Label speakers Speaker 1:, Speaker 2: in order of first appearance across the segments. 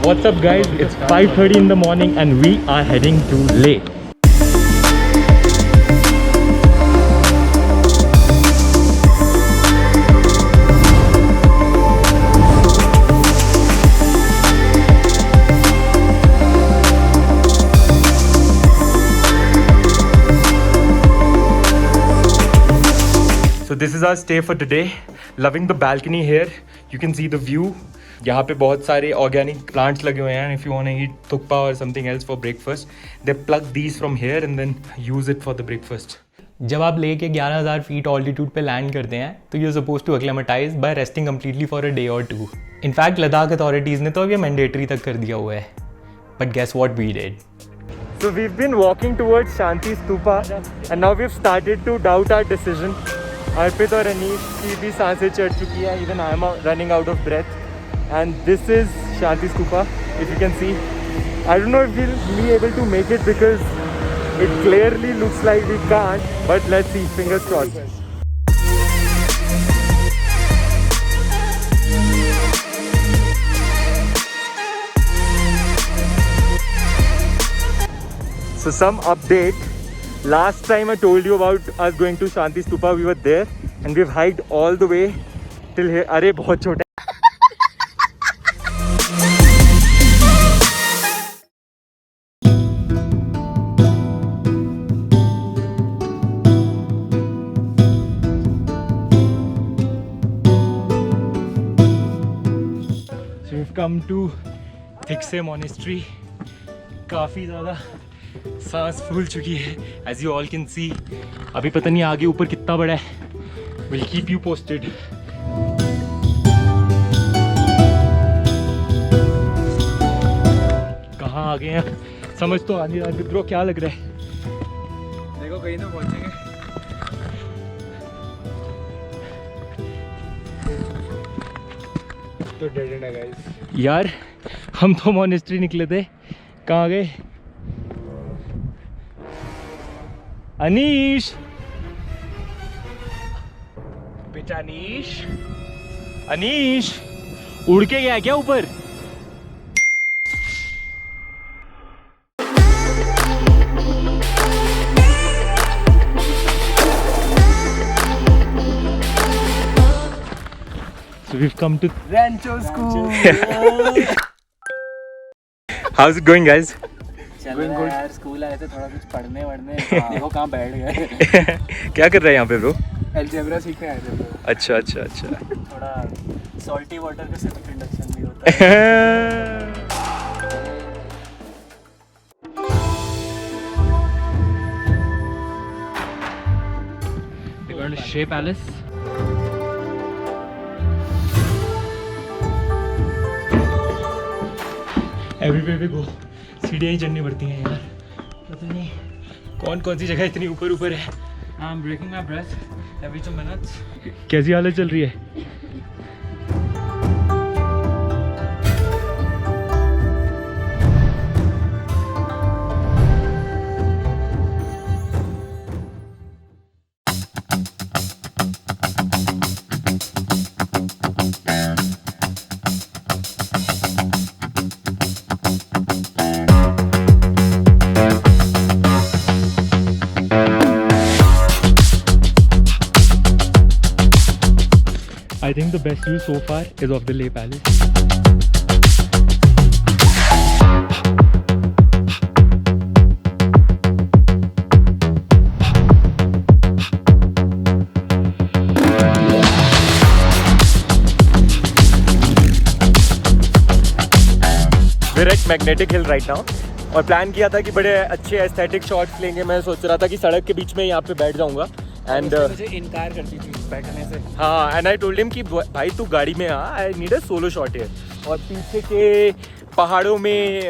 Speaker 1: What's up guys, it's 5:30 in the morning and we are heading to Leh. So this is our stay for today. Loving the balcony here. You can see the view. यहाँ पे बहुत सारे organic plants लगे हुए हैं. If you want to eat thukpa or something else for breakfast, they pluck these from here and then use it for the breakfast. जब आप लेके 11,000 फीट ऑल्टीट्यूड पे लैंड करते हैं तो you suppose to acclimatise by resting completely for a day or two. In fact Ladakh authorities ने तो अब ये मैंडेटरी तक कर दिया हुआ है. But guess what we did. So we've been walking towards Shanti Stupa and now we've started to doubt our decision. अर्पित और अनीश की भी सांसें चढ़ चुकी है. Even I am running out of breath. And this is Shanti Stupa, if you can see. I don't know if we'll be able to make it because it clearly looks like we can't, but let's see, fingers crossed. So some update. Last time I told you about us going to Shanti Stupa, we were there and we've hiked all the way till here. अरे बहुत छोटा. We've come to Thiksey Monastery. काफ़ी ज़्यादा सांस फूल चुकी है. As you all can see. अभी पता नहीं आगे ऊपर कितना बड़ा है. We'll keep you posted. कहाँ आ गए हैं समझ तो आ नहीं रहा. ब्रो क्या लग रहा है?
Speaker 2: देखो कहीं ना पहुँचेंगे. तो डेड एंड है गाइस.
Speaker 1: यार हम तो मोनेस्ट्री निकले थे. कहाँ गए? अनीश, बेटा अनीश, अनीश उड़ के गया क्या ऊपर? So we've come to
Speaker 2: Rancho School.
Speaker 1: How's it going guys?
Speaker 2: चल रहा है यार. स्कूल आए थे थोड़ा कुछ पढ़ने वढ़ने. देखो कहाँ बैठ गए.
Speaker 1: क्या कर रहे हैं यहाँ पे ब्रो?
Speaker 2: अलजेब्रा सीखने आए थे.
Speaker 1: अच्छा अच्छा अच्छा.
Speaker 2: थोड़ा सॉल्टी वाटर का सेल्फ इंडक्शन भी होता है.
Speaker 1: We're going to Shea Palace. Everywhere we go, सीढ़ियाँ ही चढ़नी पड़ती हैं यार. पता नहीं कौन कौन सी जगह इतनी ऊपर ऊपर है.
Speaker 2: I'm breaking my breath every 2 minutes.
Speaker 1: कैसी हालत चल रही है? I think the best view so far is of the Leh Palace. We're at Magnetic Hill right now. और प्लान किया था कि बड़े अच्छे एस्थेटिक शॉट्स लेंगे. मैं सोच रहा था कि सड़क के बीच में यहाँ पे बैठ जाऊँगा. एंड
Speaker 2: मुझे इनकार करती थी बैठने से.
Speaker 1: हाँ, एंड आई टोल्ड हिम कि भाई तू गाड़ी में आ, I need a solo shot here. और पीछे के पहाड़ों में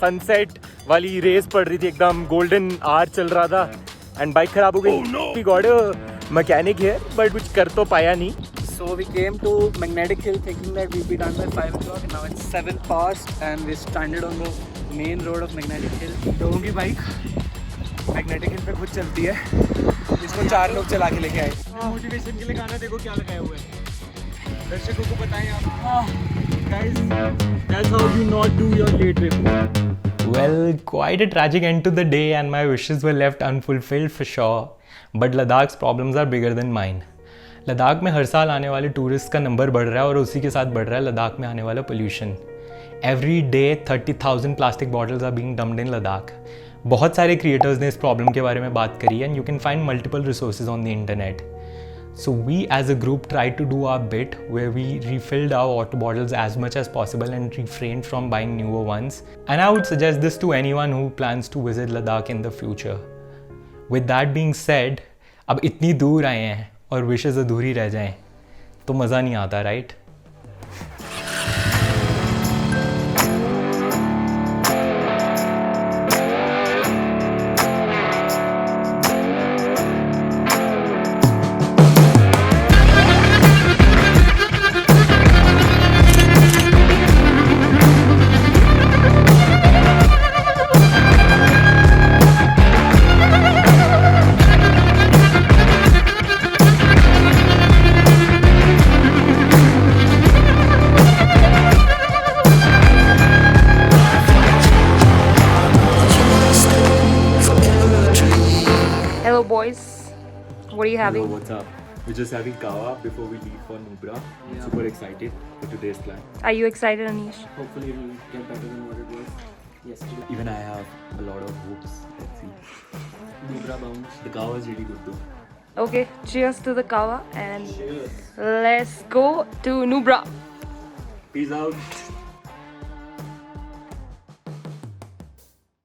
Speaker 1: सनसेट वाली रेस पड़ रही थी. एकदम गोल्डन आवर चल रहा था एंड बाइक खराब हो गई. We got a mechanic here but कुछ कर तो पाया नहीं.
Speaker 2: So we came to Magnetic Hill thinking that we'd be done by 5 o'clock and now it's 7 past and we're stranded on the main road of Magnetic Hill. लोगों की bike Magnetic Hill पे खुद चलती है, जिसको 4 लोग चला के लेके आए. मोटिवेशन के लिए गाना देखो क्या लगाया हुआ है. दर्शकों को बताएं आप. Guys, that's how you not do your day trip.
Speaker 1: Well, quite a tragic end to the day, and my wishes were left unfulfilled for sure. But Ladakh's problems are bigger than mine. Ladakh में हर साल आने वाले tourist का number बढ़ रहा है और उसी के साथ बढ़ रहा है लद्दाख में आने वाला pollution. Every day 30,000 plastic bottles are being dumped in Ladakh. बहुत सारे क्रिएटर्स ने इस प्रॉब्लम के बारे में बात करी and you can find multiple resources on the internet. So we as a group tried to do our bit where we refilled our water bottles as much as possible and refrained from buying newer ones. And I would suggest this to anyone who plans to visit Ladakh in the future. With that being said, अब इतनी दूर आए हैं और wishes अधूरी रह जाएं तो मज़ा नहीं आता, right?
Speaker 3: Hello boys, what are you having?
Speaker 1: Hello, what's up? We're just having kawa before we leave for Nubra.
Speaker 2: Yeah.
Speaker 1: Super excited for today's plan.
Speaker 3: Are you excited, Anish?
Speaker 2: Hopefully it will get better than what it was yesterday.
Speaker 1: Even I have a lot of hopes. Let's see.
Speaker 2: Nubra bounce.
Speaker 1: The kawa is really good though.
Speaker 3: Okay, cheers to the kawa and
Speaker 2: Cheers.
Speaker 3: let's go to Nubra.
Speaker 1: Peace out.